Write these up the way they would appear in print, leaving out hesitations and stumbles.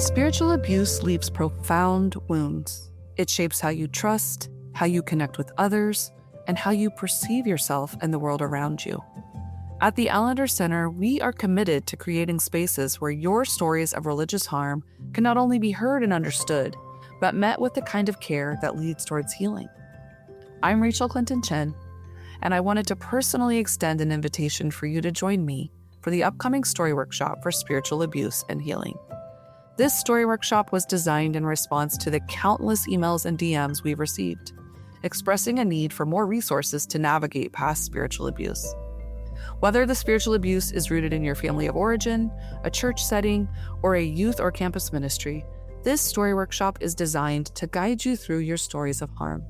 Spiritual abuse leaves profound wounds. It shapes how you trust, how you connect with others, and how you perceive yourself and the world around you. At the Allender Center, we are committed to creating spaces where your stories of religious harm can not only be heard and understood, but met with the kind of care that leads towards healing. I'm Rachael Clinton Chen, and I wanted to personally extend an invitation for you to join me for the upcoming story workshop for spiritual abuse and healing. This story workshop was designed in response to the countless emails and DMs we've received, expressing a need for more resources to navigate past spiritual abuse. Whether the spiritual abuse is rooted in your family of origin, a church setting, or a youth or campus ministry, this story workshop is designed to guide you through your stories of harm.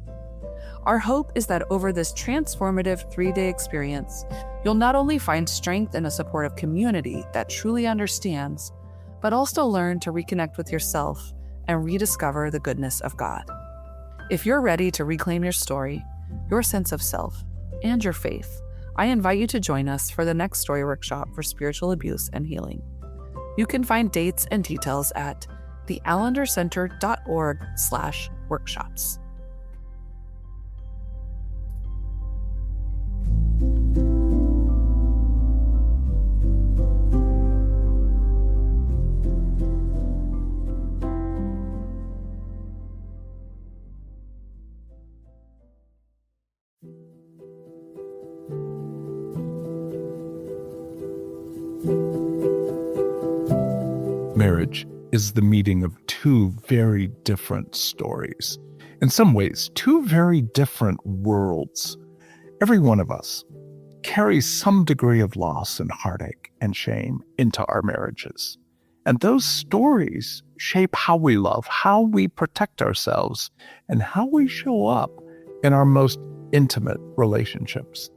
Our hope is that over this transformative 3-day experience, you'll not only find strength in a supportive community that truly understands, but also learn to reconnect with yourself and rediscover the goodness of God. If you're ready to reclaim your story, your sense of self, and your faith, I invite you to join us for the next story workshop for spiritual abuse and healing. You can find dates and details at theallendercenter.org/workshops. Marriage is the meeting of two very different stories. In some ways, two very different worlds. Every one of us carries some degree of loss and heartache and shame into our marriages. And those stories shape how we love, how we protect ourselves, and how we show up in our most intimate relationships.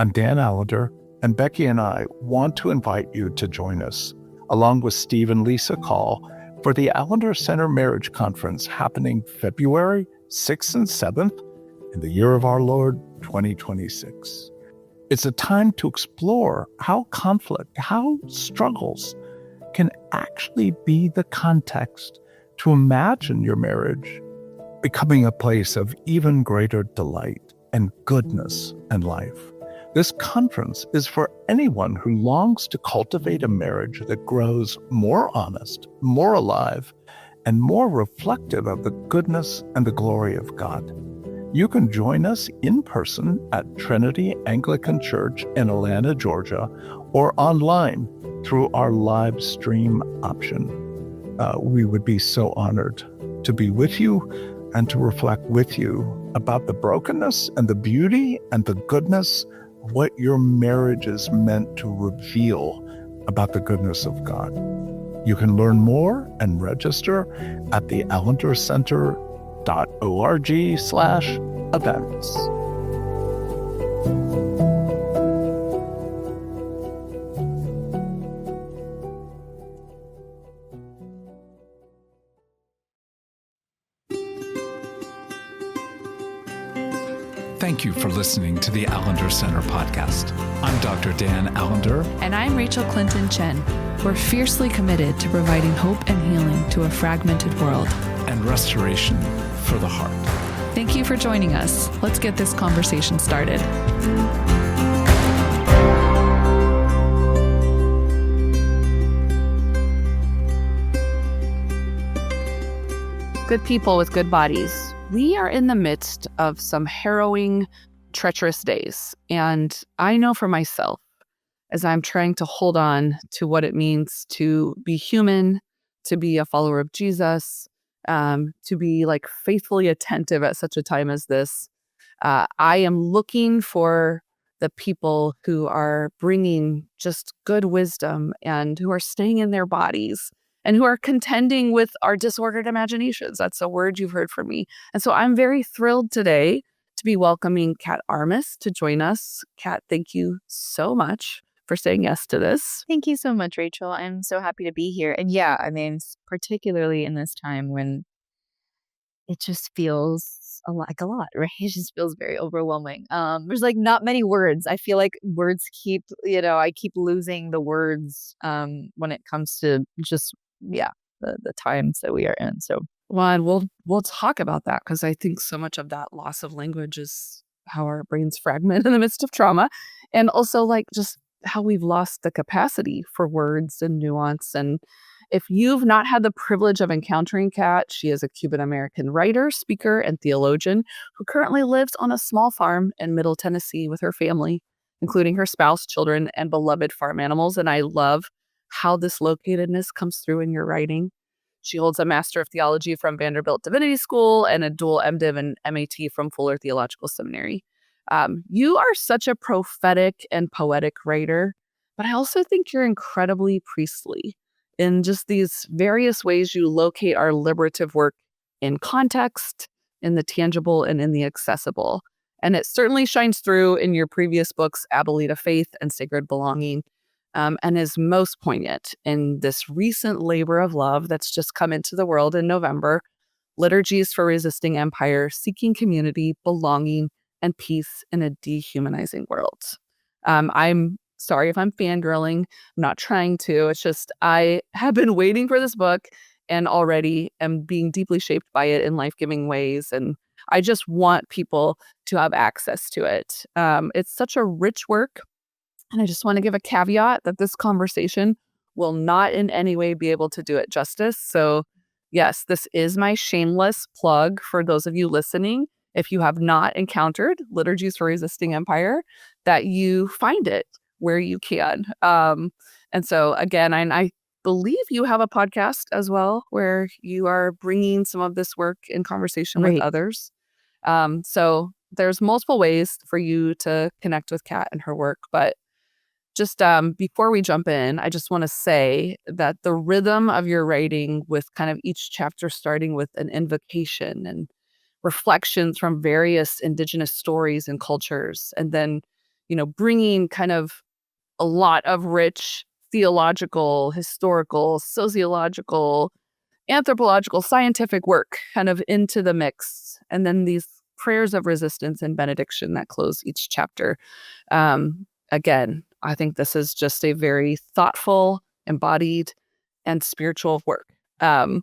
I'm Dan Allender, and Becky and I want to invite you to join us, along with Steve and Lisa Call, for the Allender Center Marriage Conference happening February 6th and 7th in the year of our Lord, 2026. It's a time to explore how conflict, how struggles can actually be the context to imagine your marriage becoming a place of even greater delight and goodness and life. This conference is for anyone who longs to cultivate a marriage that grows more honest, more alive, and more reflective of the goodness and the glory of God. You can join us in person at Trinity Anglican Church in Atlanta, Georgia, or online through our live stream option. We would be so honored to be with you and to reflect with you about the brokenness and the beauty and the goodness of what your marriage is meant to reveal about the goodness of God. You can learn more and register at theallendercenter.org/events. Thank you for listening to the Allender Center podcast. I'm Dr. Dan Allender. And I'm Rachael Clinton Chen. We're fiercely committed to providing hope and healing to a fragmented world. And restoration for the heart. Thank you for joining us. Let's get this conversation started. Good people with good bodies. We are in the midst of some harrowing, treacherous days. And I know for myself, as I'm trying to hold on to what it means to be human, to be a follower of Jesus, to be faithfully attentive at such a time as this, I am looking for the people who are bringing just good wisdom and who are staying in their bodies and who are contending with our disordered imaginations. That's a word you've heard from me. And so I'm very thrilled today to be welcoming Kat Armas to join us. Kat, thank you so much for saying yes to this. Thank you so much, Rachael. I'm so happy to be here. And yeah, I mean, particularly in this time when it just feels like a lot, right? It just feels very overwhelming. There's not many words. I feel like words I keep losing the words when it comes to just the times that we are in. So Well, and we'll talk about that because I think so much of that loss of language is how our brains fragment in the midst of trauma, and also like just how we've lost the capacity for words and nuance. And if you've not had the privilege of encountering Kat, she is a Cuban American writer, speaker, and theologian who currently lives on a small farm in Middle Tennessee with her family, including her spouse, children, and beloved farm animals. And I love how this locatedness comes through in your writing. She holds a Master of Theology from Vanderbilt Divinity School and a dual MDiv and MAT from Fuller Theological Seminary. You are such a prophetic and poetic writer, but I also think you're incredibly priestly in just these various ways you locate our liberative work in context, in the tangible, and in the accessible. And it certainly shines through in your previous books, Abolita Faith and Sacred Belonging, and is most poignant in this recent labor of love that's just come into the world in November, Liturgies for Resisting Empire, Seeking Community, Belonging, and Peace in a Dehumanizing World. I'm sorry if I'm fangirling. I'm not trying to. It's just I have been waiting for this book and already am being deeply shaped by it in life-giving ways. And I just want people to have access to it. It's such a rich work. And I just want to give a caveat that this conversation will not in any way be able to do it justice. So, yes, this is my shameless plug for those of you listening. If you have not encountered Liturgies for Resisting Empire, that you find it where you can. And so, again, I believe you have a podcast as well where you are bringing some of this work in conversation with Right. others. So there's multiple ways for you to connect with Kat and her work, but just before we jump in, I just want to say that the rhythm of your writing, with kind of each chapter starting with an invocation and reflections from various indigenous stories and cultures, and then, bringing kind of a lot of rich theological, historical, sociological, anthropological, scientific work kind of into the mix, and then these prayers of resistance and benediction that close each chapter. Again, I think this is just a very thoughtful, embodied, and spiritual work. Um,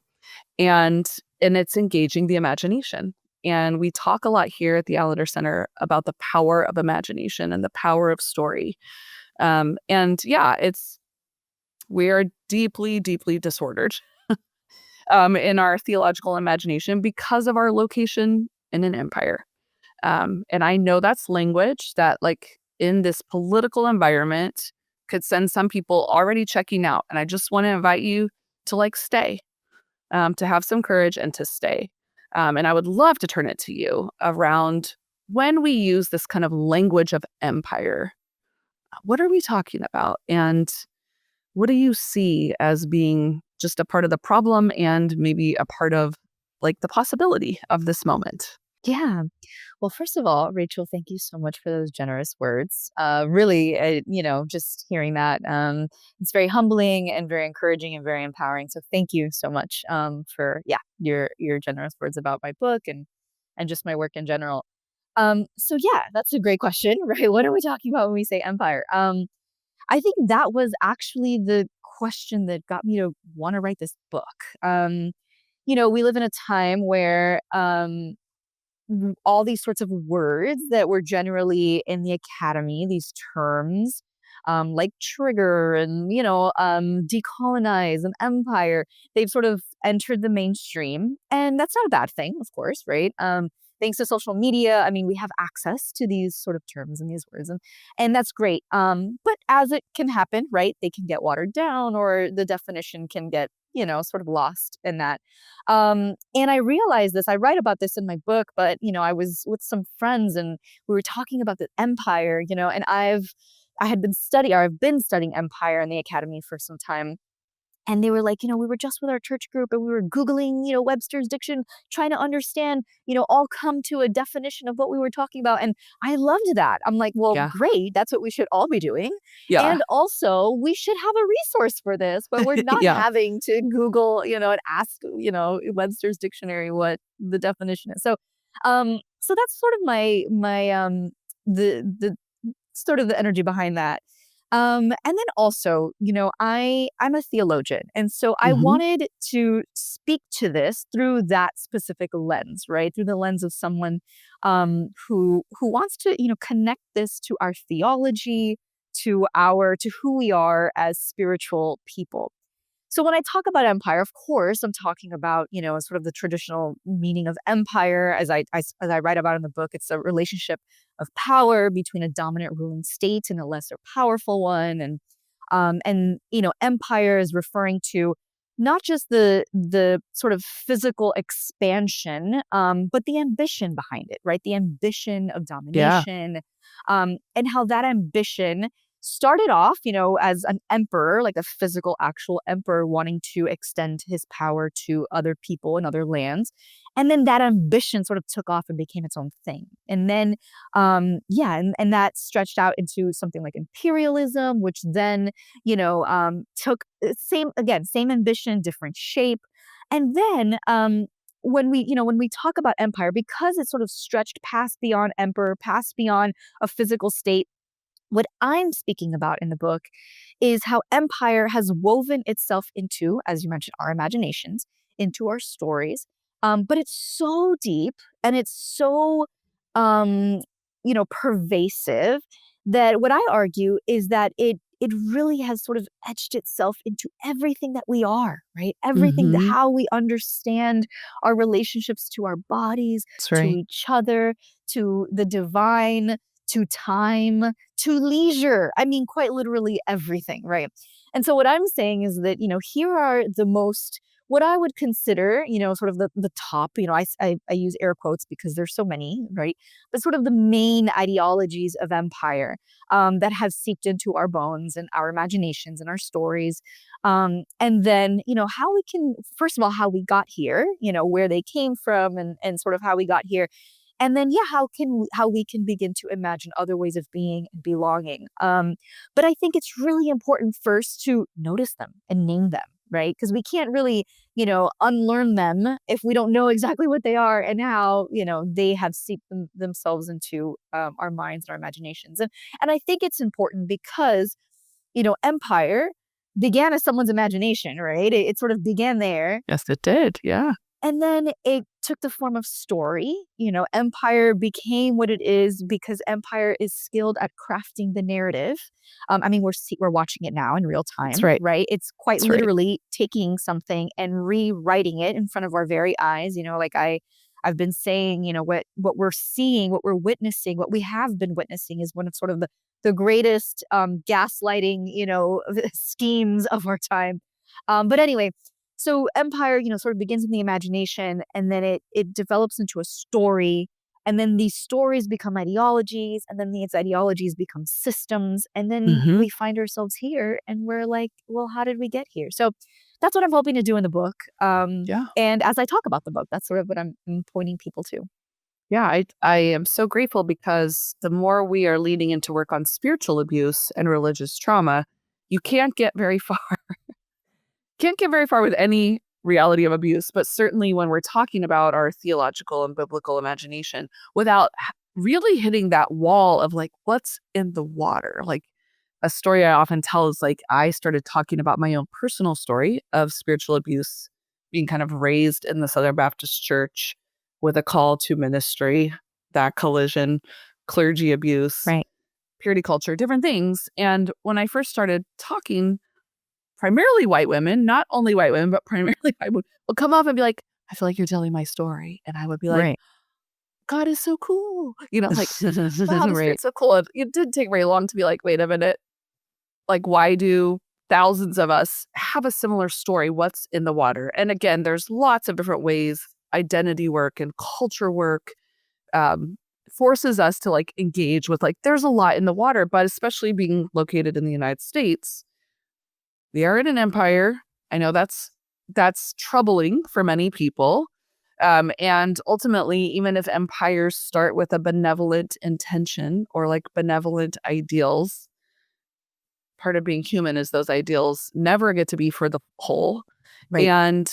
and it's engaging the imagination. And we talk a lot here at the Allender Center about the power of imagination and the power of story. And yeah, we are deeply, deeply disordered in our theological imagination because of our location in an empire. And I know that's language that, like, in this political environment could send some people already checking out. And I just want to invite you to, like, stay, to have some courage and to stay. And I would love to turn it to you around when we use this kind of language of empire. What are we talking about? And what do you see as being just a part of the problem and maybe a part of, like, the possibility of this moment? Yeah. Well, first of all, Rachel, thank you so much for those generous words. Really, just hearing that, it's very humbling and very encouraging and very empowering. So thank you so much for your generous words about my book and just my work in general. So yeah, that's a great question, right? What are we talking about when we say empire? I think that was actually the question that got me to want to write this book. We live in a time where all these sorts of words that were generally in the academy, these terms, like trigger and, decolonize and empire, they've sort of entered the mainstream. And that's not a bad thing, of course, right? Thanks to social media, I mean, we have access to these sort of terms and these words, and that's great. But as it can happen, right, they can get watered down or the definition can get, sort of lost in that. And I realized this, I write about this in my book, but, I was with some friends and we were talking about the empire, and I've been studying empire in the academy for some time. And they were like, we were just with our church group and we were Googling, Webster's diction, trying to understand, all come to a definition of what we were talking about. And I loved that. I'm like, well, Yeah. Great. That's what we should all be doing. Yeah. And also we should have a resource for this, but we're not Yeah. having to Google, and ask, Webster's dictionary what the definition is. So that's sort of my the sort of the energy behind that. And then also, I'm a theologian. And so I Mhm. wanted to speak to this through that specific lens, right? Through the lens of someone who wants to, connect this to our theology, to who we are as spiritual people. So when I talk about empire, of course, I'm talking about, sort of the traditional meaning of empire, as I write about in the book. It's a relationship of power between a dominant ruling state and a lesser powerful one, and empire is referring to not just the sort of physical expansion, but the ambition behind it, right? The ambition of Yeah. domination, and how that ambition started off, as an emperor, like a physical, actual emperor wanting to extend his power to other people and other lands. And then that ambition sort of took off and became its own thing. And then, and that stretched out into something like imperialism, which then, took same ambition, different shape. And then, when we talk about empire, because it's sort of stretched past beyond emperor, past beyond a physical state, what I'm speaking about in the book is how empire has woven itself into, as you mentioned, our imaginations, into our stories. But it's so deep and it's so, um, pervasive that what I argue is that it really has sort of etched itself into everything that we are, right? Everything, Mhm. how we understand our relationships to our bodies, That's to right. each other, to the divine, to time, to leisure. I mean, quite literally everything, right? And so what I'm saying is that, here are the most, what I would consider, sort of the top, I use air quotes because there's so many, right? But sort of the main ideologies of empire that have seeped into our bones and our imaginations and our stories. And then, how we can, first of all, how we got here, where they came from and sort of how we got here. And then, how we can begin to imagine other ways of being and belonging. But I think it's really important first to notice them and name them, right? Because we can't really, unlearn them if we don't know exactly what they are and how, they have seeped themselves into our minds and our imaginations. And I think it's important because, empire began as someone's imagination, right? It sort of began there. Yes, it did. Yeah. And then it took the form of story. Empire became what it is because Empire is skilled at crafting the narrative. I mean, we're watching it now in real That's time, right. right? It's quite That's right. literally taking something and rewriting it in front of our very eyes. Like I've been saying, what we're seeing, what we're witnessing, what we have been witnessing is one of sort of the greatest gaslighting, schemes of our time. But anyway, so empire, sort of begins in the imagination and then it develops into a story. And then these stories become ideologies, and then these ideologies become systems. And then Mhm. we find ourselves here and we're like, well, how did we get here? So that's what I'm hoping to do in the book. Yeah. And as I talk about the book, that's sort of what I'm pointing people to. Yeah, I am so grateful because the more we are leading into work on spiritual abuse and religious trauma, you can't get very far with any reality of abuse, but certainly when we're talking about our theological and biblical imagination without really hitting that wall of like what's in the water. Like a story I often tell is like I started talking about my own personal story of spiritual abuse, being kind of raised in the Southern Baptist Church with a call to ministry, that collision, clergy abuse, Right. purity culture, different things. And when I first started talking, primarily white women, not only white women, but primarily white women will come up and be like, I feel like you're telling my story. And I would be like, Right. God is so cool. Like, wow, the Right. spirit's so cool. And it didn't take very long to be like, wait a minute. Like, why do thousands of us have a similar story? What's in the water? And again, there's lots of different ways identity work and culture work um, forces us to like engage with like, there's a lot in the water, but especially being located in the United States, we are in an empire. I know that's troubling for many people. And ultimately, even if empires start with a benevolent intention or like benevolent ideals, part of being human is those ideals never get to be for the whole Right. and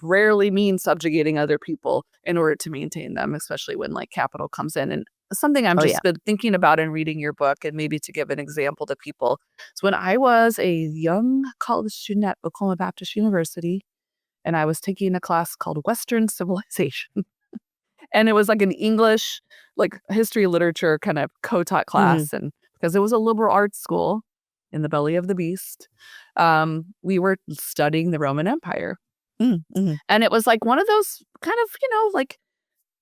rarely mean subjugating other people in order to maintain them, especially when like capital comes in. And something I'm Oh, just yeah. been thinking about in reading your book, and maybe to give an example to people. So when I was a young college student at Oklahoma Baptist University, and I was taking a class called Western Civilization, and it was like an English, like history, literature kind of co-taught Mm, class, and because it was a liberal arts school in the belly of the beast, we were studying the Roman Empire. mhm. And it was like one of those kind of, like,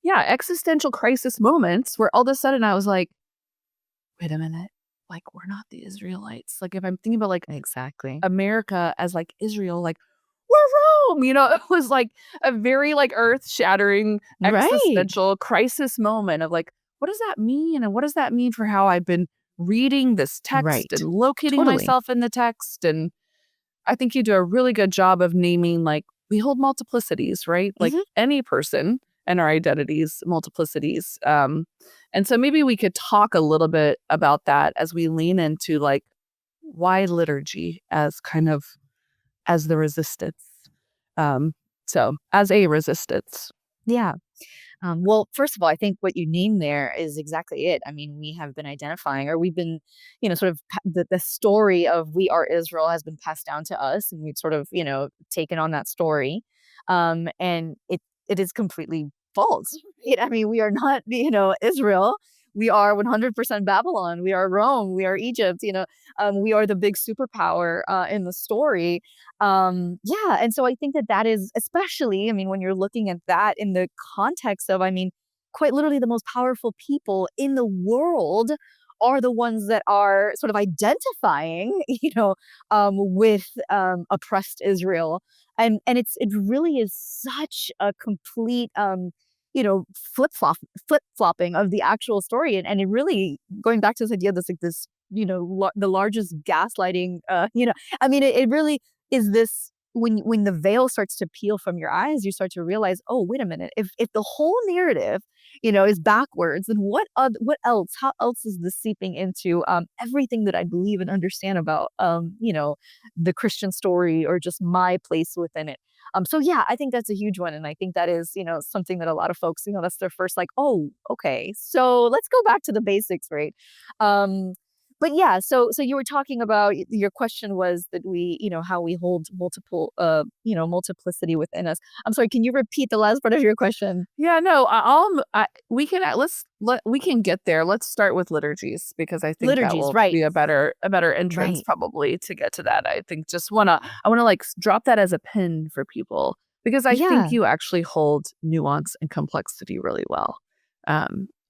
yeah, existential crisis moments where all of a sudden I was like, wait a minute, like, we're not the Israelites. Like, if I'm thinking about like Exactly. America as like Israel, like, we're Rome, it was like a very like earth shattering Right. existential crisis moment of like, what does that mean? And what does that mean for how I've been reading this text and Right. locating Totally. myself in the text? And I think you do a really good job of naming, like, we hold multiplicities, right? Like Mhm. any person and our identities, multiplicities. And so maybe we could talk a little bit about that as we lean into like why liturgy as kind of as the resistance. So as a resistance. Yeah. Well, first of all, I think what you named there is exactly it. I mean, we have been identifying, or we've been, sort of the story of we are Israel has been passed down to us, and we've sort of, taken on that story, and it is completely false. Right? I mean, we are not, Israel. We are 100% Babylon. We are Rome. We are Egypt. We are the big superpower in the story. Yeah, and so I think that that is especially, I mean, when you're looking at that in the context of, I mean, quite literally the most powerful people in the world are the ones that are sort of identifying, with oppressed Israel, and it really is such a complete, flip flopping of the actual story, and it really going back to this idea of this like this, the largest gaslighting, I mean, it really is this when the veil starts to peel from your eyes, you start to realize, oh, wait a minute, if the whole narrative, is backwards, then what else? How else is this seeping into everything that I believe and understand about the Christian story or just my place within it? So yeah, I think that's a huge one, and I think that is something that a lot of folks, that's their first like, oh, okay, so let's go back to the basics, right? Um, but yeah, so you were talking about your question was that we, how we hold multiple, multiplicity within us. I'm sorry, can you repeat the last part of your question? Yeah, no, we can we can get there. Let's start with liturgies because I think that Liturgies, will right, be a better entrance right. probably to get to that. I think I wanna like drop that as a pin for people because I think Yeah, you actually hold nuance and complexity really well.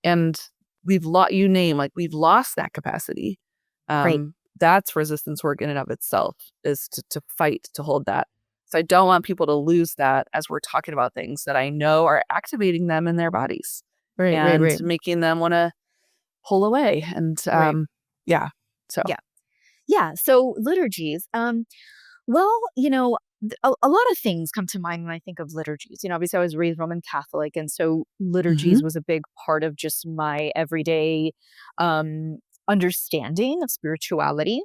And we've lost that capacity. right. That's resistance work in and of itself is to fight to hold that. So I don't want people to lose that as we're talking about things that I know are activating them in their bodies Right, right, and right, making them want to pull away. And right. yeah, so Yeah. Yeah. So liturgies. Well, a lot of things come to mind when I think of liturgies. Obviously, I was raised Roman Catholic, and so hmm liturgies was a big part of just my everyday um, understanding of spirituality.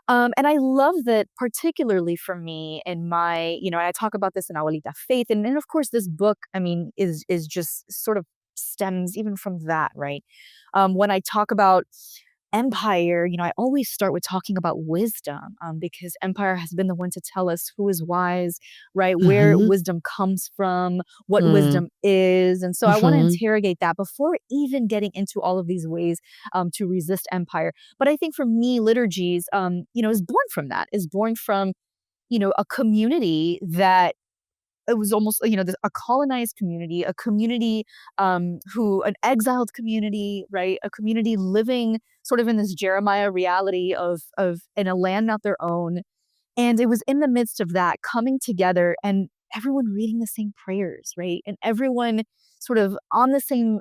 And I love that, particularly for me, in my, I talk about this in Abuelita Faith, and of course, this book, I mean, is just sort of stems even from that, right? When I talk about empire, I always start with talking about wisdom, because empire has been the one to tell us who is wise, right? Where hmm wisdom comes from, what mm wisdom is. And so I want to hmm interrogate that before even getting into all of these ways to resist empire. But I think for me, liturgies, is born from that, is born from, a community that it was almost, a colonized community, a community an exiled community, right? A community living sort of in this Jeremiah reality of in a land not their own, and it was in the midst of that coming together and everyone reading the same prayers, right? And everyone sort of on the same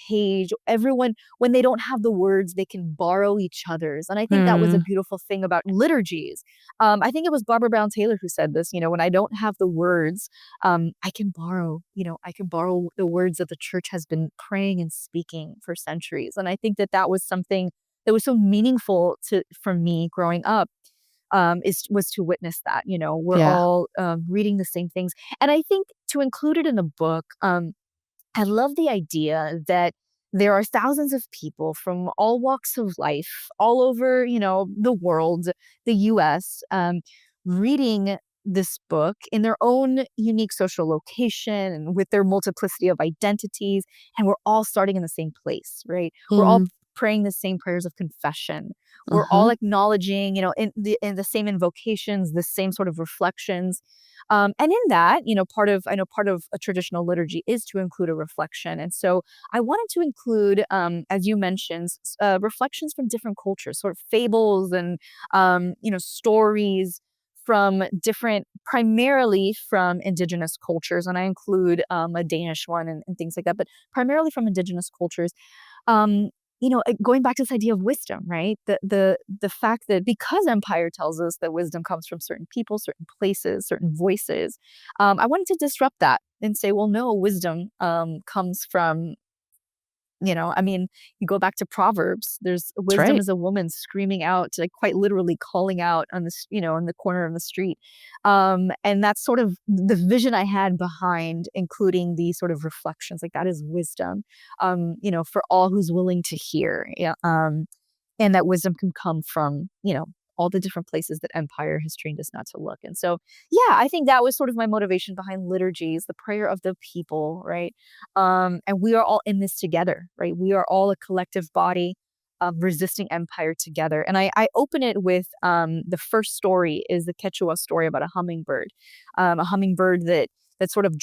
page. Everyone, when they don't have the words, they can borrow each other's. And I think that was a mm beautiful thing about liturgies. I think it was Barbara Brown Taylor who said this, when I don't have the words, I can borrow the words that the church has been praying and speaking for centuries. And I think that that was something that was so meaningful for me growing up, was to witness that, we're Yeah. all reading the same things. And I think to include it in the book, I love the idea that there are thousands of people from all walks of life, all over, the world, the US, reading this book in their own unique social location and with their multiplicity of identities. And we're all starting in the same place, right? We're all praying the same prayers of confession. We're all acknowledging, in the same invocations, the same sort of reflections. And in that, part of a traditional liturgy is to include a reflection. And so I wanted to include, as you mentioned, reflections from different cultures, sort of fables and, stories from primarily from indigenous cultures. And I include a Danish one and things like that, but primarily from indigenous cultures. Um, Going back to this idea of wisdom, right? The fact that because empire tells us that wisdom comes from certain people, certain places, certain voices, I wanted to disrupt that and say, well, no, wisdom comes from, you go back to Proverbs. There's wisdom as a woman screaming out, like quite literally calling out on in the corner of the street. And that's sort of the vision I had behind including these sort of reflections. Like that is wisdom, for all who's willing to hear. Yeah. And that wisdom can come from, all the different places that empire has trained us not to look. And so, yeah, I think that was sort of my motivation behind liturgies, the prayer of the people, right? And we are all in this together, right? We are all a collective body resisting empire together. And I open it with the first story is the Quechua story about a hummingbird that sort of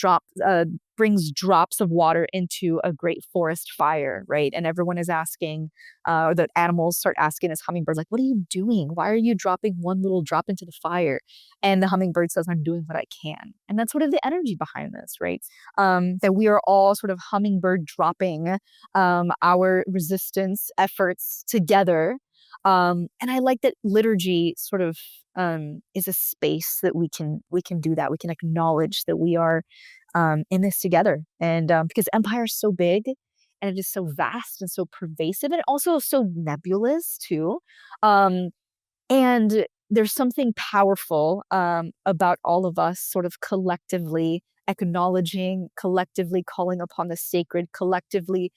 brings drops of water into a great forest fire, right? And everyone is asking, the animals start asking this hummingbird, like, what are you doing? Why are you dropping one little drop into the fire? And the hummingbird says, I'm doing what I can. And that's sort of the energy behind this, right? That we are all sort of hummingbird dropping our resistance efforts together. And I like that liturgy sort of is a space that we can do that. We can acknowledge that we are in this together. And because empire is so big and it is so vast and so pervasive and also so nebulous too. And there's something powerful about all of us sort of collectively acknowledging, collectively calling upon the sacred, collectively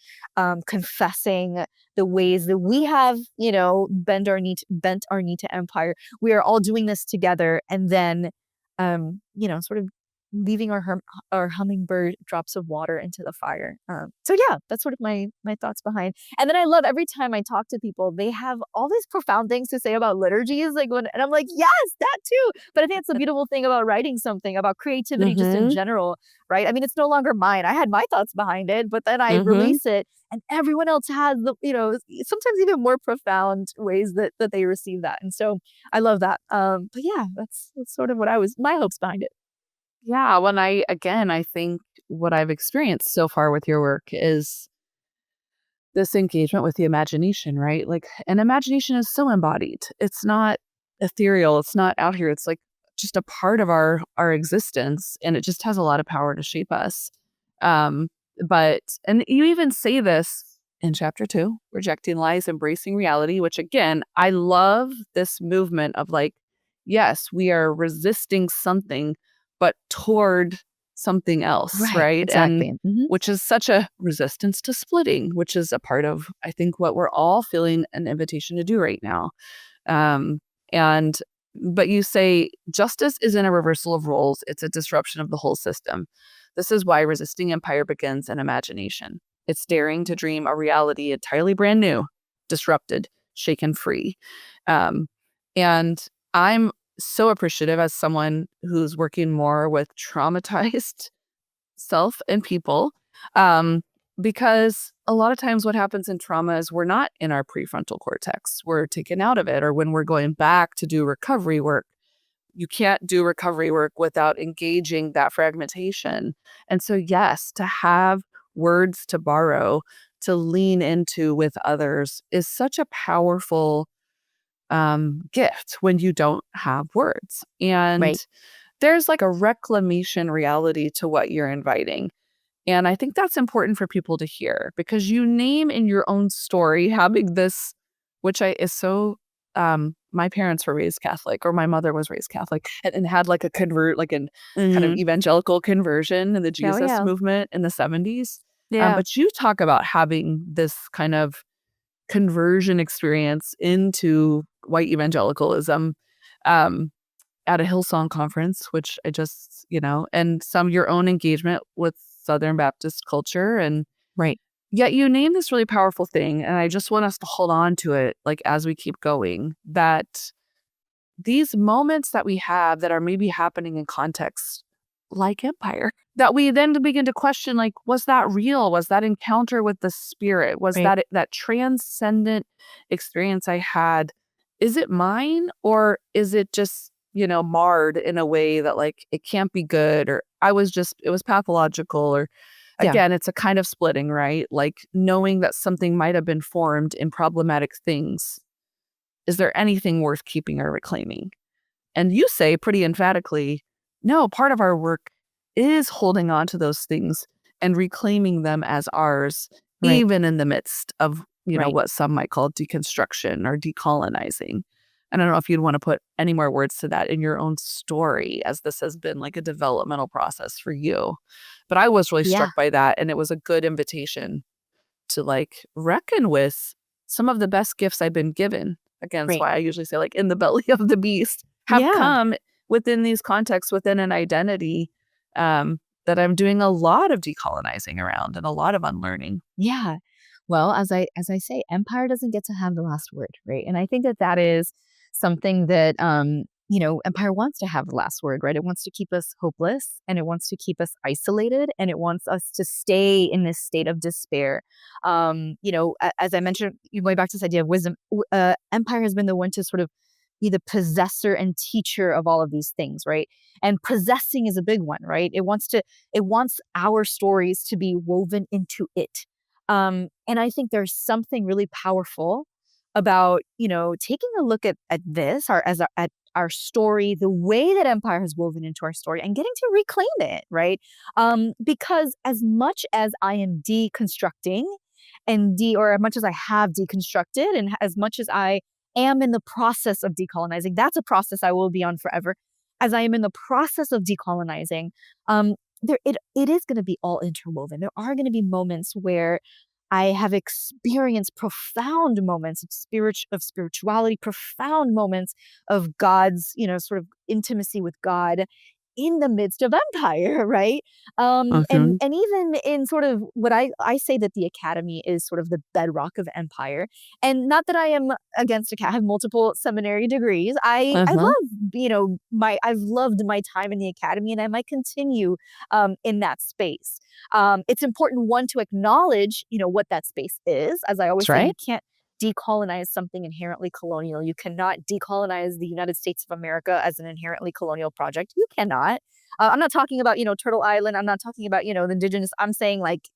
confessing the ways that we have, bent our knee to empire. We are all doing this together, and then, sort of leaving our hummingbird drops of water into the fire. So yeah, that's sort of my thoughts behind. And then I love every time I talk to people, they have all these profound things to say about liturgies, and I'm like, yes, that too. But I think it's the beautiful thing about writing something, about creativity just in general, right? I mean, it's no longer mine. I had my thoughts behind it, but then I release it, and everyone else has sometimes even more profound ways that they receive that. And so I love that. But yeah, that's sort of my hopes behind it. Yeah, I think what I've experienced so far with your work is this engagement with the imagination, right? Like, and imagination is so embodied. It's not ethereal. It's not out here. It's like just a part of our existence, and it just has a lot of power to shape us. And you even say this in chapter 2, rejecting lies, embracing reality, which again, I love this movement of like, yes, we are resisting something, but toward something else, right? Exactly. And which is such a resistance to splitting, which is a part of, I think, what we're all feeling an invitation to do right now. But you say justice isn't a reversal of roles, it's a disruption of the whole system. This is why resisting empire begins in imagination. It's daring to dream a reality entirely brand new, disrupted, shaken free. And I'm so appreciative as someone who's working more with traumatized self and people, because a lot of times what happens in trauma is we're not in our prefrontal cortex. We're taken out of it, or when we're going back to do recovery work, you can't do recovery work without engaging that fragmentation. And so, yes, to have words to borrow, to lean into with others is such a powerful gift when you don't have words. And there's like a reclamation reality to what you're inviting. And I think that's important for people to hear, because you name in your own story having this, which is so, my parents were raised Catholic, or my mother was raised Catholic, and had like a kind of evangelical conversion in the Jesus movement in the 70s. Yeah. But you talk about having this kind of conversion experience into white evangelicalism um, at a Hillsong conference, which I just, and some your own engagement with Southern Baptist culture. And Right. yet you name this really powerful thing. And I just want us to hold on to it, like, as we keep going, that these moments that we have that are maybe happening in context like Empire, that we then begin to question, like, was that real? Was that encounter with the Spirit? Was Right. that transcendent experience I had? Is it mine, or is it just, marred in a way that, like, it can't be good, or it was pathological, or Yeah. again, it's a kind of splitting, right? Like, knowing that something might have been formed in problematic things. Is there anything worth keeping or reclaiming? And you say pretty emphatically, no, part of our work is holding on to those things and reclaiming them as ours, Right. even in the midst of, Right. what some might call deconstruction or decolonizing. And I don't know if you'd want to put any more words to that in your own story, as this has been like a developmental process for you. But I was really Yeah. struck by that. And it was a good invitation to, like, reckon with some of the best gifts I've been given. Again, that's Right. why I usually say, like, in the belly of the beast have Yeah. come within these contexts, within an identity that I'm doing a lot of decolonizing around and a lot of unlearning. Yeah. Well, as I say, empire doesn't get to have the last word, right? And I think that is something that empire wants to have the last word, right? It wants to keep us hopeless, and it wants to keep us isolated, and it wants us to stay in this state of despair. As I mentioned, going back to this idea of wisdom, empire has been the one to sort of be the possessor and teacher of all of these things, right? And possessing is a big one, right? It wants our stories to be woven into it. And I think there's something really powerful about, taking a look at this, at our story, the way that empire has woven into our story, and getting to reclaim it, right? Because as much as I am deconstructing or as much as I have deconstructed, and as much as I am in the process of decolonizing, that's a process I will be on forever. As I am in the process of decolonizing, it is going to be all interwoven. There are going to be moments where I have experienced profound moments of spirituality, profound moments of God's, sort of intimacy with God in the midst of empire, right? And Mhm. even in sort of what I say that the academy is sort of the bedrock of empire. And not that I am against I have multiple seminary degrees. I Uh-huh. love, I've loved my time in the academy, and I might continue in that space. It's important, one, to acknowledge, what that space is. As I always That's say, you right. can't decolonize something inherently colonial. You cannot decolonize the United States of America as an inherently colonial project. You cannot. I'm not talking about, Turtle Island. I'm not talking about, the indigenous. I'm saying, like,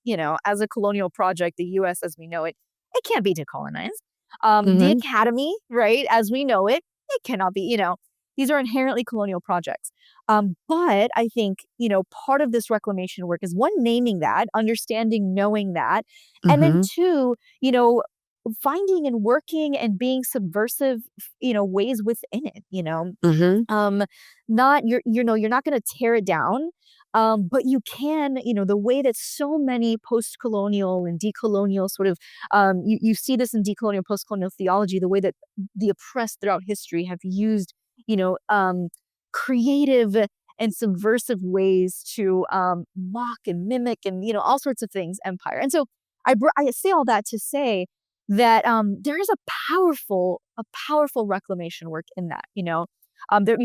as a colonial project, the U.S. as we know it, it can't be decolonized. The Mhm. academy, right, as we know it, it cannot be, these are inherently colonial projects. But I think, part of this reclamation work is, one, naming that, understanding, knowing that, and then Mhm. two, finding and working and being subversive, ways within it, Mhm. um, not you're not going to tear it down. But you can, the way that so many post-colonial and decolonial sort of, you see this in decolonial, post-colonial theology, the way that the oppressed throughout history have used, you know, um, creative and subversive ways to mock and mimic and, all sorts of things, empire. And so I say all that to say that there is a powerful reclamation work in that,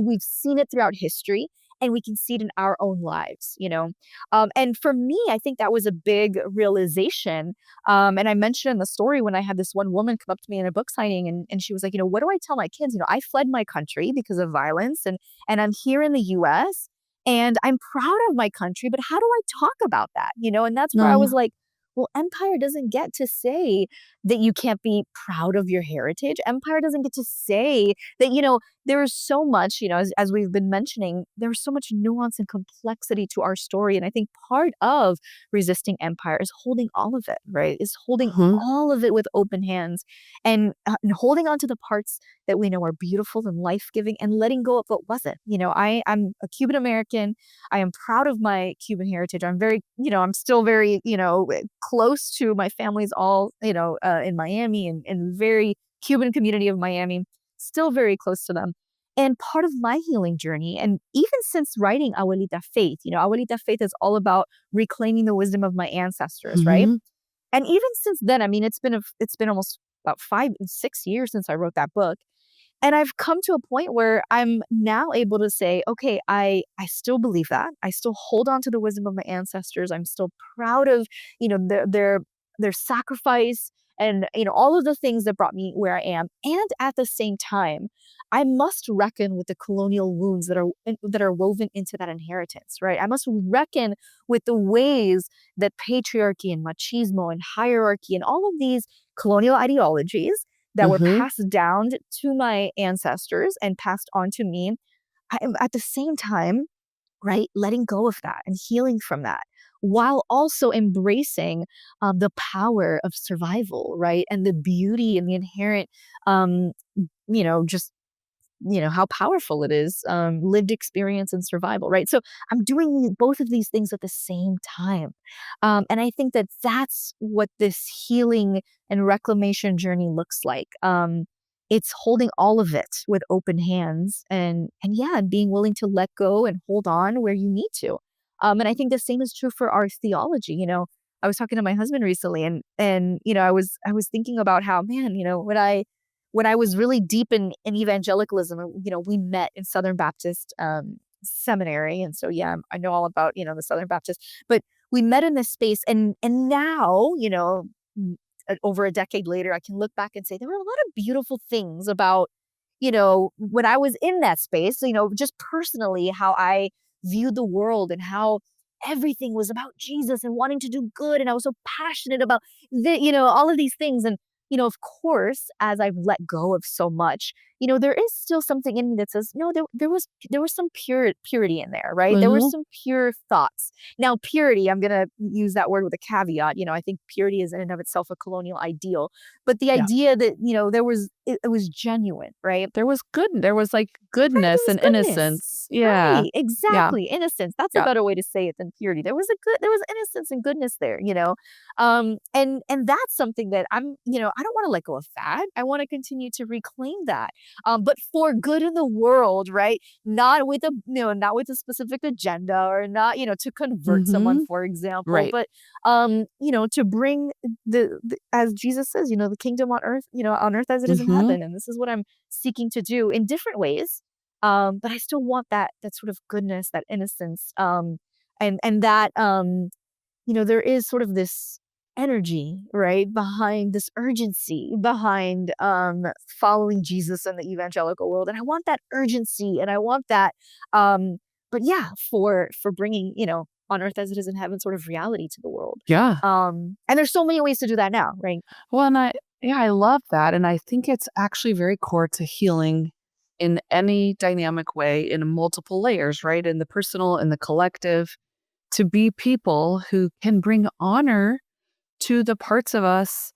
we've seen it throughout history, and we can see it in our own lives, and for me, I think that was a big realization. And I mentioned in the story when I had this one woman come up to me in a book signing, and she was like, what do I tell my kids? I fled my country because of violence, and I'm here in the US, and I'm proud of my country, but how do I talk about that? And that's where I was Mhm. like, well, empire doesn't get to say that you can't be proud of your heritage. Empire doesn't get to say that, there is so much, as we've been mentioning, there's so much nuance and complexity to our story. And I think part of resisting empire is holding all of it, right? Is holding Mhm. all of it with open hands and holding on to the parts that we know are beautiful and life-giving and letting go of what wasn't. I'm a Cuban American. I am proud of my Cuban heritage. I'm very, I'm still very, close to my family's all, in Miami and very Cuban community of Miami, still very close to them. And part of my healing journey, and even since writing Abuelita Faith, Abuelita Faith is all about reclaiming the wisdom of my ancestors, right? Mhm. And even since then, I mean, it's been almost about 5, 6 years since I wrote that book. And I've come to a point where I'm now able to say, okay, I still believe that. I still hold on to the wisdom of my ancestors. I'm still proud of, their sacrifice and, all of the things that brought me where I am. And at the same time, I must reckon with the colonial wounds that are woven into that inheritance, right? I must reckon with the ways that patriarchy and machismo and hierarchy and all of these colonial ideologies that were Mhm. passed down to my ancestors and passed on to me. I am at the same time, right, letting go of that and healing from that while also embracing the power of survival, right? And the beauty and the inherent, um, just how powerful it is, lived experience and survival, right? So I'm doing both of these things at the same time. And I think that that's what this healing and reclamation journey looks like. It's holding all of it with open hands and yeah, and being willing to let go and hold on where you need to. And I think the same is true for our theology. I was talking to my husband recently and I was thinking about how, man, when I was really deep in evangelicalism, we met in Southern Baptist seminary, and so yeah, I know all about the Southern Baptist. But we met in this space, and now over a decade later, I can look back and say there were a lot of beautiful things about when I was in that space. Just personally how I viewed the world and how everything was about Jesus and wanting to do good, and I was so passionate about all of these things. And of course, as I've let go of so much, there is still something in me that says, no, there was some purity in there, right? There were Mhm. some pure thoughts. Now, purity, I'm gonna use that word with a caveat. I think purity is in and of itself a colonial ideal, but the Yeah. idea that it was genuine, right? There was like Right, there goodness was and goodness. innocence. Yeah. Right, Yeah. exactly. Innocence. That's a Yeah. better way to say it than purity. There was innocence and goodness there. And that's something that I don't want to let go of that. I want to continue to reclaim that. But for good in the world, right? Not with a specific agenda or not, to convert someone, Mhm. for example, Right. but to bring as Jesus says, the kingdom on earth as it is in Mhm. heaven. And this is what I'm seeking to do in different ways. But I still want that sort of goodness, that innocence, and that there is sort of this energy, right, behind this urgency behind following Jesus in the evangelical world, and I want that urgency, and I want that, but yeah, for bringing on earth as it is in heaven sort of reality to the world. Yeah. And there's so many ways to do that now, right? Well, and I love that. And I think it's actually very core to healing in any dynamic way in multiple layers, right? In the personal and the collective, to be people who can bring honor to the parts of us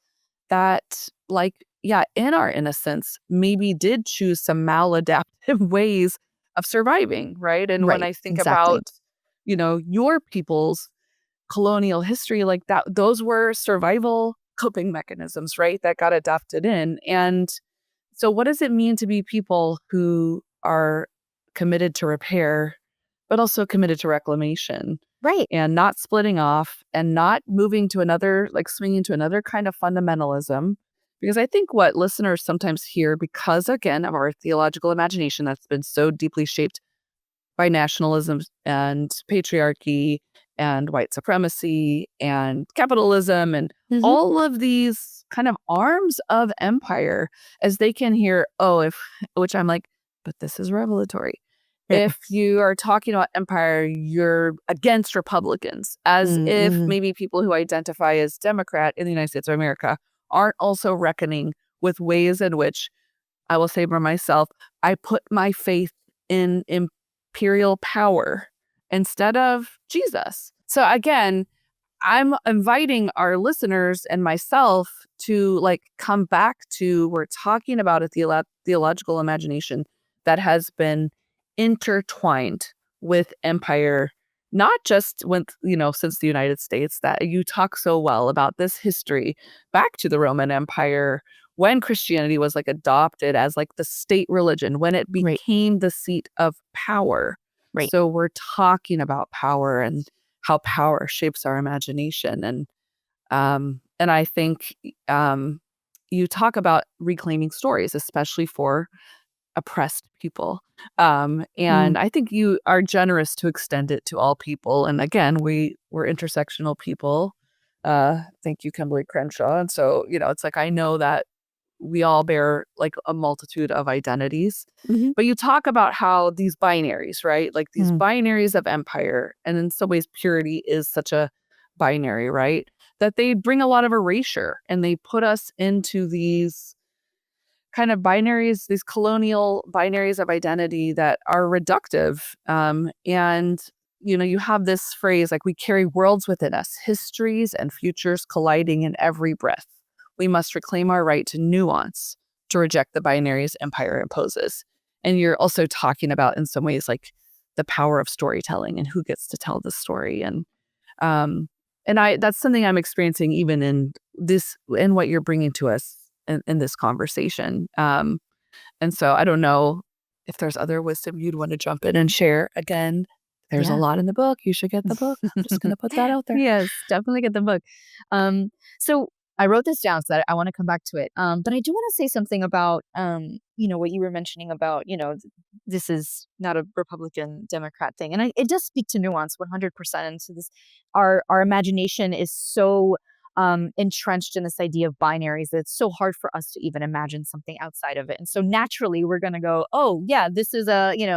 that, like, yeah, in our innocence, maybe did choose some maladaptive ways of surviving, right? And when Right, I think exactly. about, your people's colonial history, like that, those were survival coping mechanisms, right? That got adapted in. And so, what does it mean to be people who are committed to repair, but also committed to reclamation Right. and not splitting off and not moving to another, like swinging to another kind of fundamentalism? Because I think what listeners sometimes hear, because again of our theological imagination that's been so deeply shaped by nationalism and patriarchy and white supremacy and capitalism and Hmm. all of these kind of arms of empire, as they can hear, oh, if, which I'm like, but this is revelatory. If you are talking about empire, you're against Republicans, as if Mm-hmm. maybe people who identify as Democrat in the United States of America aren't also reckoning with ways in which, I will say for myself, I put my faith in imperial power instead of Jesus. So again, I'm inviting our listeners and myself to like come back to, we're talking about a theological imagination that has been intertwined with empire, not just with, since the United States, that you talk so well about this history back to the Roman Empire, when Christianity was like adopted as like the state religion, when it Right. became the seat of power. Right. So we're talking about power and how power shapes our imagination. And I think you talk about reclaiming stories, especially for oppressed people. And I think you are generous to extend it to all people. And again, we're intersectional people. Thank you, Kimberly Crenshaw. And so, it's like, I know that we all bear like a multitude of identities. Mhm. But you talk about how these binaries, right? Like these binaries of empire, and in some ways purity is such a binary, right? That they bring a lot of erasure and they put us into these kind of binaries, these colonial binaries of identity that are reductive. And you have this phrase like, we carry worlds within us, histories and futures colliding in every breath. We must reclaim our right to nuance, to reject the binaries empire imposes. And you're also talking about, in some ways, like the power of storytelling and who gets to tell the story. And that's something I'm experiencing even in this, in what you're bringing to us in this conversation. And so I don't know if there's other wisdom you'd want to jump in and share. Again, there's a lot in the book. You should get the book. I'm just going to put that out there. Yes, definitely get the book. So I wrote this down so that I want to come back to it. But I do want to say something about, what you were mentioning about, this is not a Republican Democrat thing. And it does speak to nuance 100%. And so our imagination is so entrenched in this idea of binaries that it's so hard for us to even imagine something outside of it. And so naturally we're going to go, oh yeah, this is and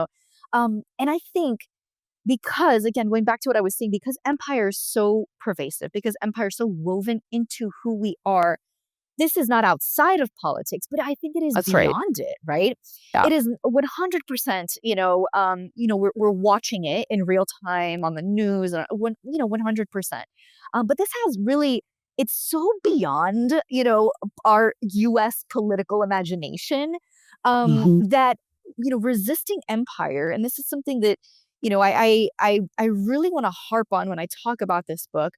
I think, because again, going back to what I was saying, because empire is so pervasive, because empire is so woven into who we are, this is not outside of politics, but I think it is That's right. beyond it, right? Yeah. It is 100%, we're watching it in real time on the news, 100%. But this has really, it's so beyond, our US political imagination, that, resisting empire, and this is something that, I really want to harp on when I talk about this book,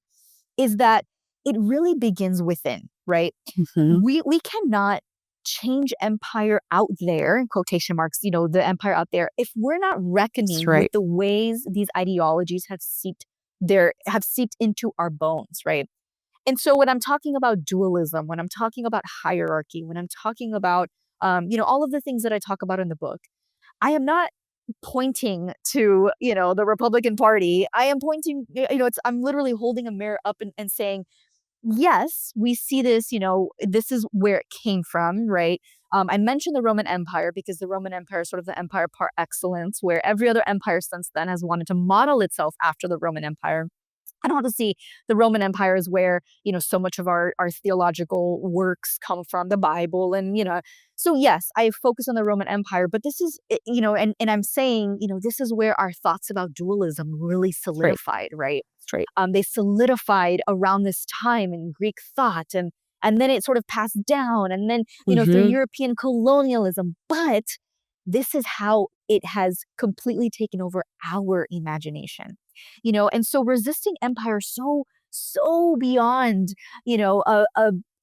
is that it really begins within, right? We cannot change empire out there, in quotation marks, the empire out there, if we're not reckoning with the ways these ideologies have seeped into our bones, right? And so when I'm talking about dualism, when I'm talking about hierarchy, when I'm talking about all of the things that I talk about in the book, I am not pointing to, the Republican Party. I am pointing, I'm literally holding a mirror up and saying, yes, we see this, this is where it came from, right? I mentioned the Roman Empire because the Roman Empire is sort of the empire par excellence, where every other empire since then has wanted to model itself after the Roman Empire. And obviously, the Roman Empire is where, so much of our theological works come from, the Bible. And, so yes, I focus on the Roman Empire, but this is, and I'm saying, this is where our thoughts about dualism really solidified, right? Right. They solidified around this time in Greek thought, and then it sort of passed down, and then, through European colonialism. But this is how it has completely taken over our imagination. And so resisting empire so beyond,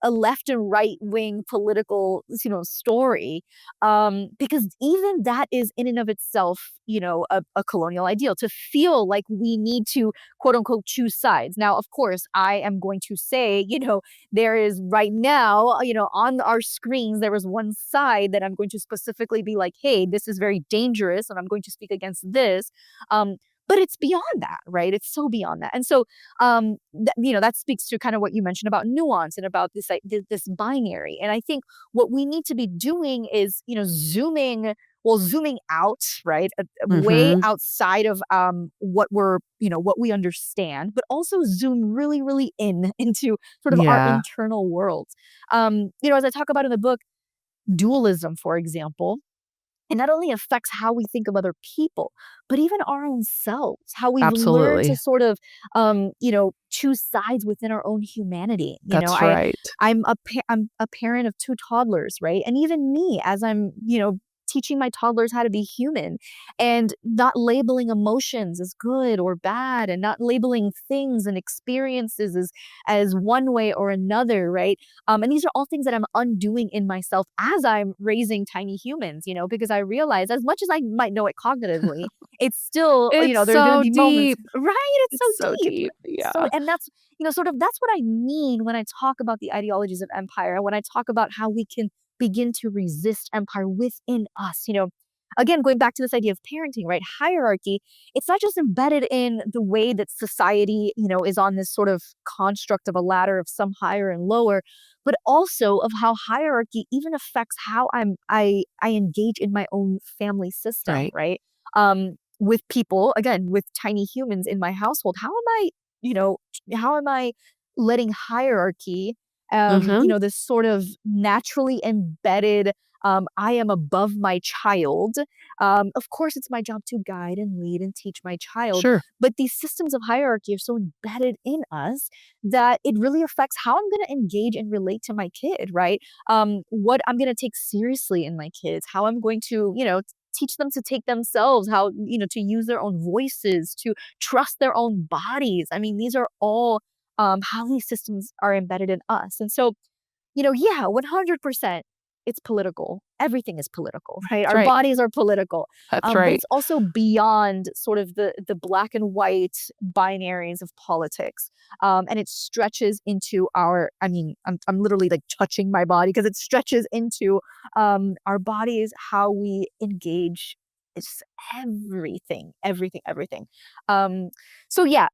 a left and right wing political, story, because even that is in and of itself, a colonial ideal, to feel like we need to quote unquote choose sides. Now, of course, I am going to say, there is right now, on our screens, there is one side that I'm going to specifically be like, hey, this is very dangerous, and I'm going to speak against this. But it's beyond that, right? It's so beyond that. And so, that speaks to kind of what you mentioned about nuance and about this, like, this binary. And I think what we need to be doing is, zooming out, right? Way outside of what what we understand, but also zoom really, really into sort of our internal worlds. As I talk about in the book, dualism, for example, it not only affects how we think of other people, but even our own selves, how we've learned to Absolutely. sort of, choose sides within our own humanity. That's right. I'm a parent of 2 toddlers, right? And even me, as I'm, teaching my toddlers how to be human and not labeling emotions as good or bad, and not labeling things and experiences as one way or another, right? And these are all things that I'm undoing in myself as I'm raising tiny humans, because I realize, as much as I might know it cognitively, it's still, It's there's going to so be moments, deep. right? It's It's so so deep. deep. Yeah. So, and that's, sort of, that's what I mean when I talk about the ideologies of empire, when I talk about how we can begin to resist empire within us. Again, going back to this idea of parenting, right? Hierarchy, it's not just embedded in the way that society, is on this sort of construct of a ladder of some higher and lower, but also of how hierarchy even affects how I engage in my own family system, Right. right? With people, again, with tiny humans in my household, you know, how am I letting hierarchy, Mm-hmm. this sort of naturally embedded, I am above my child. Of course, it's my job to guide and lead and teach my child, Sure. but these systems of hierarchy are so embedded in us that it really affects how I'm going to engage and relate to my kid, right? What I'm going to take seriously in my kids, how I'm going to, teach them to take themselves, how, to use their own voices, to trust their own bodies. I mean, these are all how these systems are embedded in us. And so, yeah, 100%, it's political. Everything is political, right? That's Our right. bodies are political. That's But right. it's also beyond sort of the black and white binaries of politics. And it stretches into I'm literally like touching my body because it stretches into our bodies, how we engage. It's everything, everything, everything. So yeah,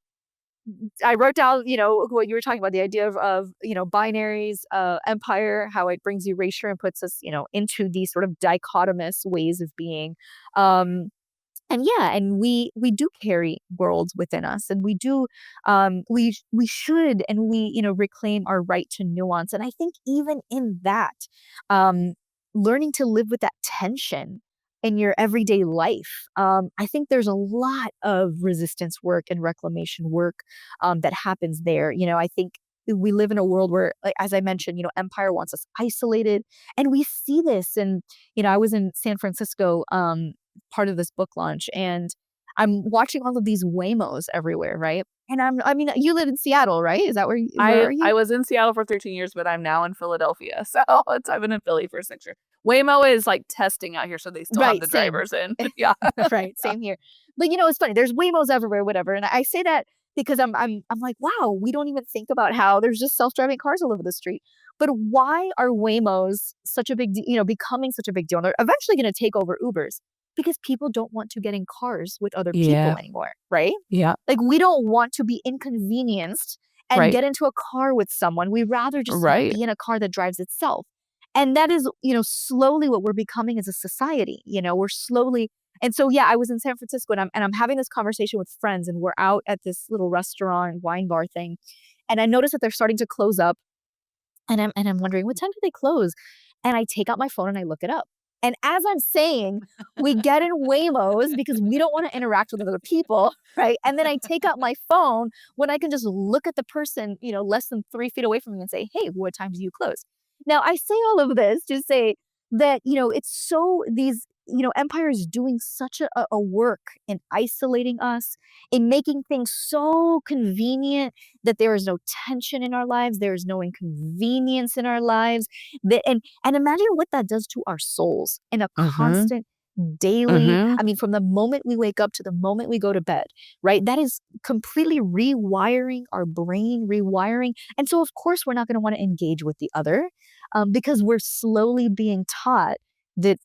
I wrote down, what you were talking about, the idea of binaries, empire, how it brings erasure and puts us, into these sort of dichotomous ways of being. And yeah, and we do carry worlds within us, and we do, we should, and we, reclaim our right to nuance. And I think even in that, um, learning to live with that tension in your everyday life, I think there's a lot of resistance work and reclamation work that happens there. I think we live in a world where, like, as I mentioned, empire wants us isolated, and we see this. And I was in San Francisco, part of this book launch, and I'm watching all of these Waymos everywhere, right? And I mean, you live in Seattle, right? Is that where I are you? I was in Seattle for 13 years, but I'm now in Philadelphia. So I've been in Philly for 6 years. Waymo is like testing out here, so they still have Right, the same. drivers in. Yeah. Right, same here. But it's funny. There's Waymos everywhere, whatever. And I say that because I'm like, wow, we don't even think about how there's just self-driving cars all over the street. But why are Waymos such a big deal, becoming such a big deal? And they're eventually going to take over Ubers because people don't want to get in cars with other people Yeah. anymore, right? Yeah. Like, we don't want to be inconvenienced and Right. get into a car with someone. We'd rather just Right. be in a car that drives itself. And that is, slowly what we're becoming as a society. We're slowly. And so, yeah, I was in San Francisco, and I'm having this conversation with friends, and we're out at this little restaurant, wine bar thing. And I noticed that they're starting to close up, and I'm wondering, what time do they close? And I take out my phone and I look it up. And as I'm saying, we get in Waymos because we don't want to interact with other people, right? And then I take out my phone when I can just look at the person, less than 3 feet away from me and say, hey, what time do you close? Now, I say all of this to say that, it's so these, empire is doing such a work in isolating us, in making things so convenient that there is no tension in our lives, there is no inconvenience in our lives. And imagine what that does to our souls in a Mm-hmm. constant daily, Mm-hmm. I mean, from the moment we wake up to the moment we go to bed, right? That is completely rewiring our brain, rewiring. And so, of course, we're not going to want to engage with the other, because we're slowly being taught that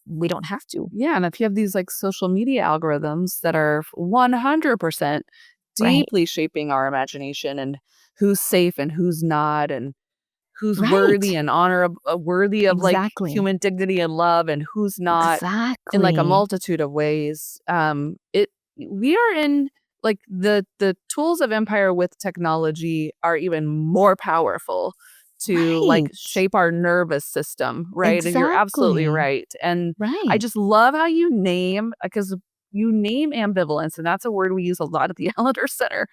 we don't have to, Yeah. And if you have these like social media algorithms that are 100% right? deeply shaping our imagination and who's safe and who's not, and who's Right. worthy and worthy of like Exactly. human dignity and love, and who's not, in like a Exactly. multitude of ways. We are in like the tools of empire with technology are even more powerful to like Right. shape our nervous system, right? And you're absolutely Exactly. right. And I Right. just love how you name, because you name ambivalence, and that's a word we use a lot at the Elder Center.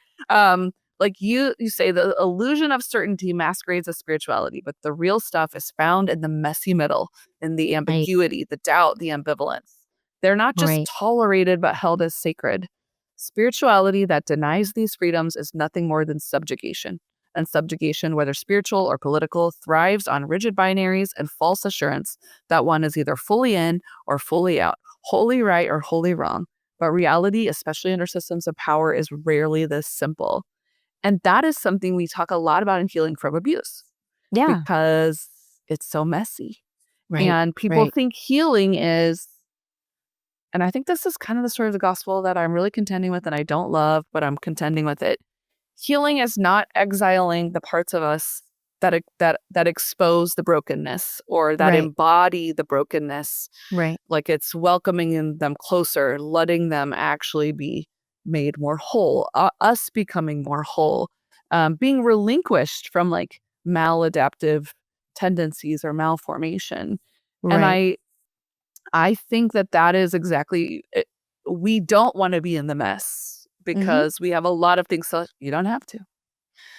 Like you say the illusion of certainty masquerades as spirituality, but the real stuff is found in the messy middle, in the Right. ambiguity, the doubt, the ambivalence. They're not just Right. tolerated, but held as sacred. Spirituality that denies these freedoms is nothing more than subjugation. And subjugation, whether spiritual or political, thrives on rigid binaries and false assurance that one is either fully in or fully out, wholly right or wholly wrong. But reality, especially under systems of power, is rarely this simple. And that is something we talk a lot about in healing from abuse Yeah. because it's so messy. Right. And people Right. think healing is, and I think this is kind of the story of the gospel that I'm really contending with and I don't love, but I'm contending with it. Healing is not exiling the parts of us that expose the brokenness or that Right. embody the brokenness. Right. Like it's welcoming them closer, letting them actually be made more whole, us becoming more whole, being relinquished from like maladaptive tendencies or malformation. And Right. I think that is exactly it. We don't want to be in the mess Mhm. because we have a lot of things. So you don't have to. You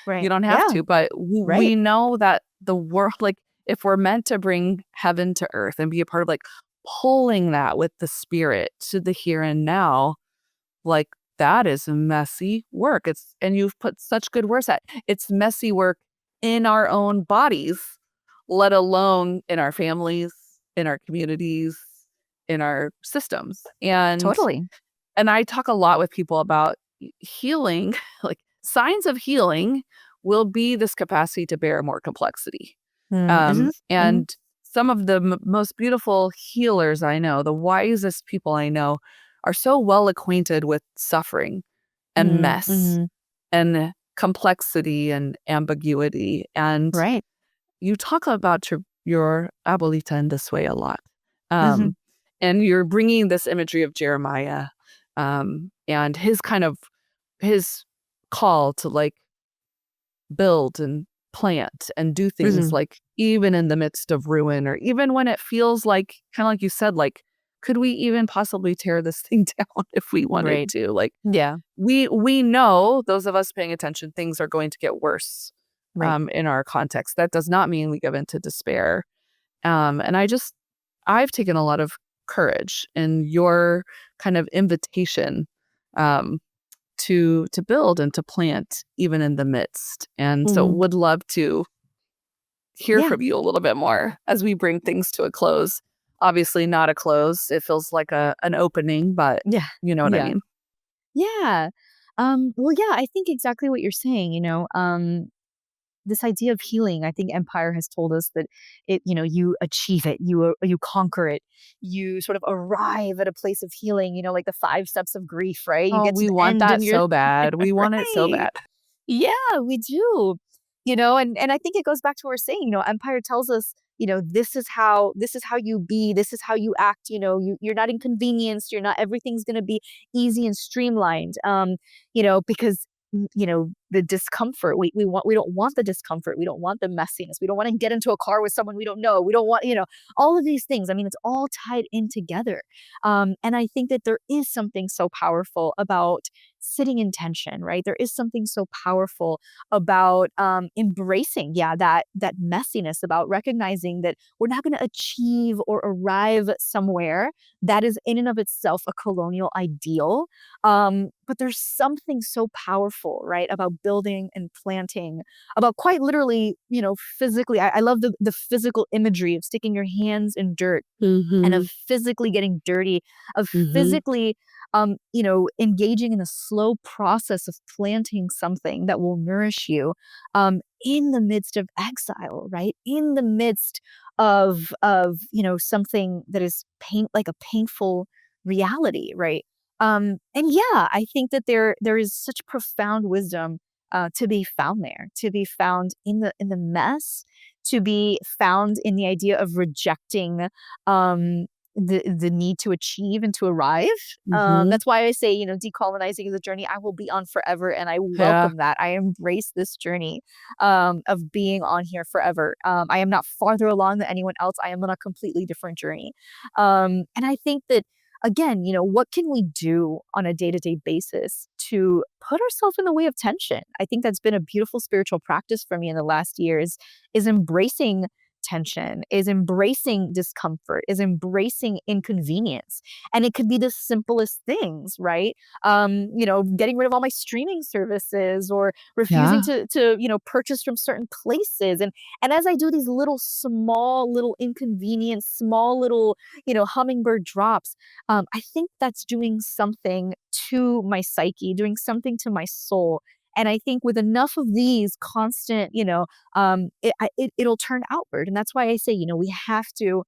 Right. don't have Yeah. to, but Right. we know that the world, like, if we're meant to bring heaven to earth and be a part of, like, pulling that with the spirit to the here and now, like, that is messy work. And you've put such good words at it's messy work in our own bodies, let alone in our families, in our communities, in our systems. Totally. And I talk a lot with people about healing, like signs of healing will be this capacity to bear more complexity. Mhm. Mhm. And some of the most beautiful healers I know, the wisest people I know, are so well acquainted with suffering and Mhm. mess Mhm. and complexity and ambiguity. And Right. you talk about your abuelita in this way a lot. Mhm. Um, and you're bringing this imagery of Jeremiah and his call to like build and plant and do things Mhm. like even in the midst of ruin or even when it feels like kind of like you said, like, could we even possibly tear this thing down if we wanted Right. to? Like Yeah. we know those of us paying attention, things are going to get worse Right. in our context. That does not mean we give in to despair. And I've taken a lot of courage in your kind of invitation um, to build and to plant even in the midst. And so Mhm. would love to hear Yeah. from you a little bit more as we bring things to a close. Obviously not a close. It feels like an opening, but Yeah. you know what I Yeah. mean? Yeah. Well, yeah, I think exactly what you're saying, this idea of healing, I think empire has told us that you achieve it, you conquer it, you sort of arrive at a place of healing, like the 5 steps of grief, right? You Oh, get to we the want end that and you're so bad. We want it so right. bad. Yeah, we do. And I think it goes back to what we're saying, empire tells us, this is how you be, this is how you act, you're not inconvenienced, you're not everything's going to be easy and streamlined. Because the discomfort, we don't want the discomfort, we don't want the messiness, we don't want to get into a car with someone we don't know, we don't want, all of these things. I mean, it's all tied in together. And I think that there is something so powerful about sitting in tension, right? There is something so powerful about embracing, that messiness, about recognizing that we're not going to achieve or arrive somewhere that is in and of itself a colonial ideal. But there's something so powerful, right, about building and planting, about quite literally, physically. I love the physical imagery of sticking your hands in dirt and Mm-hmm. of physically getting dirty, of Mm-hmm. physically, engaging in a slow process of planting something that will nourish you, in the midst of exile, right? In the midst of something that is like a painful reality, right? And yeah, I think that there is such profound wisdom to be found there, to be found in the mess, to be found in the idea of rejecting the need to achieve and to arrive. That's why I say, decolonizing is a journey I will be on forever, and I welcome that. I embrace this journey of being on here forever. I am not farther along than anyone else. I am on a completely different journey. And I think that, again, what can we do on a day-to-day basis to put ourselves in the way of tension? I think that's been a beautiful spiritual practice for me in the last years, is embracing tension, is embracing discomfort, is embracing inconvenience. And it could be the simplest things, right? Getting rid of all my streaming services, or refusing to purchase from certain places. And as I do these small little inconvenience, small little, hummingbird drops, I think that's doing something to my psyche, doing something to my soul. And I think with enough of these constant, it'll turn outward. And that's why I say, we have to,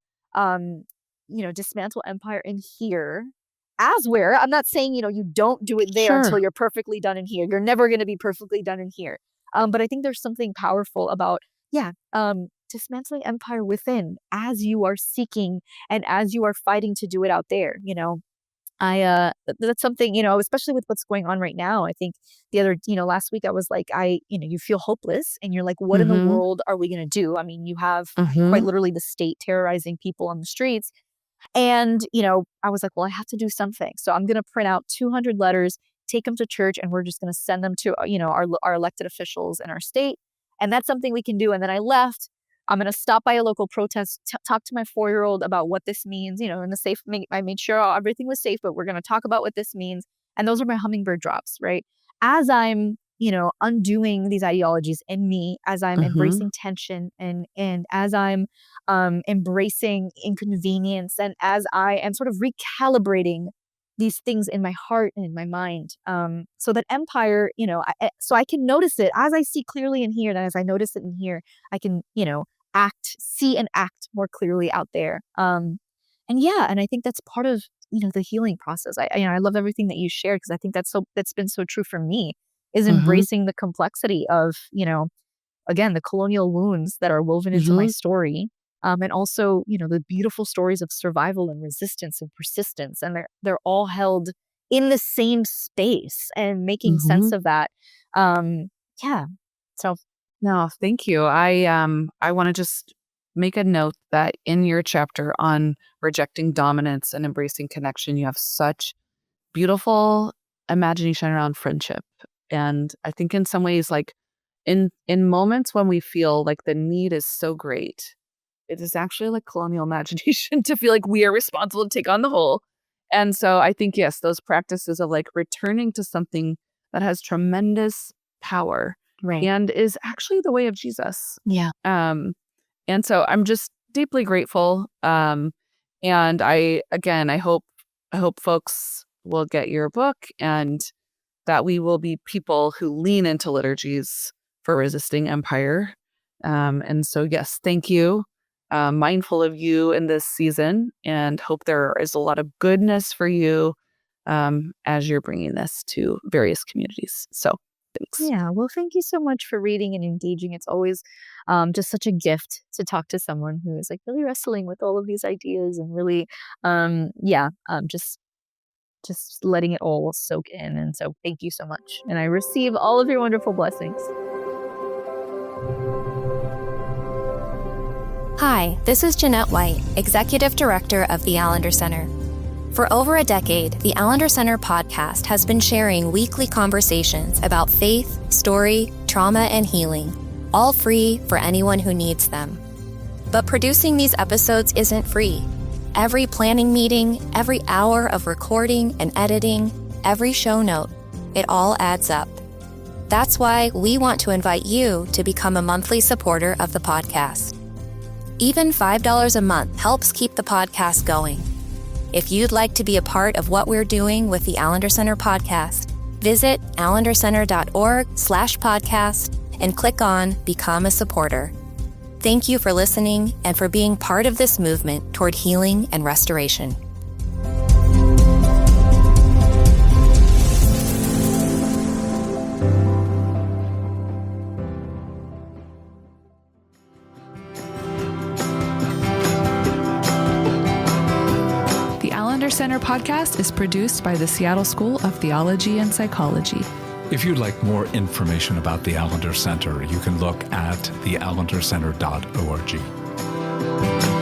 dismantle empire in here as where. I'm not saying, you don't do it there until you're perfectly done in here. You're never going to be perfectly done in here. But I think there's something powerful about, dismantling empire within as you are seeking and as you are fighting to do it out there, that's something, especially with what's going on right now. I think last week I was like, you feel hopeless and you're like, what in the world are we going to do? I mean, you have quite literally the state terrorizing people on the streets. And, I was like, well, I have to do something. So I'm going to print out 200 letters, take them to church, and we're just going to send them to, our elected officials in our state. And that's something we can do. And then I left. I'm going to stop by a local protest, talk to my 4-year-old about what this means, in the safe, I made sure everything was safe, but we're going to talk about what this means. And those are my hummingbird drops, right? As I'm, undoing these ideologies in me, as I'm embracing tension, and as I'm embracing inconvenience, and as I am sort of recalibrating these things in my heart and in my mind, so that empire, so I can notice it as I see clearly in here, and as I notice it in here, I can, see and act more clearly out there. And I think that's part of, the healing process. I love everything that you shared, because I think that's been so true for me, is embracing the complexity of, again, the colonial wounds that are woven into my story. And also, the beautiful stories of survival and resistance and persistence. And they're all held in the same space, and making sense of that. So. No, thank you. I want to just make a note that in your chapter on rejecting dominance and embracing connection, you have such beautiful imagination around friendship. And I think in some ways, like in moments when we feel like the need is so great, it is actually like colonial imagination to feel like we are responsible to take on the whole. And so I think, yes, those practices of like returning to something that has tremendous power, Right. and is actually the way of Jesus. Yeah. And so I'm just deeply grateful. And I hope folks will get your book, and that we will be people who lean into liturgies for resisting empire. And so, yes, thank you. Mindful of you in this season, and hope there is a lot of goodness for you as you're bringing this to various communities. So thanks. Yeah, well, thank you so much for reading and engaging. It's always just such a gift to talk to someone who is like really wrestling with all of these ideas, and really, just letting it all soak in. And so thank you so much. And I receive all of your wonderful blessings. Hi, this is Jeanette White, Executive Director of the Allender Center. For over a decade, the Allender Center podcast has been sharing weekly conversations about faith, story, trauma, and healing, all free for anyone who needs them. But producing these episodes isn't free. Every planning meeting, every hour of recording and editing, every show note, it all adds up. That's why we want to invite you to become a monthly supporter of the podcast. Even $5 a month helps keep the podcast going. If you'd like to be a part of what we're doing with the Allender Center podcast, visit allendercenter.org/podcast and click on Become a Supporter. Thank you for listening and for being part of this movement toward healing and restoration. Allender Center podcast is produced by the Seattle School of Theology and Psychology. If you'd like more information about the Allender Center, you can look at theallendercenter.org.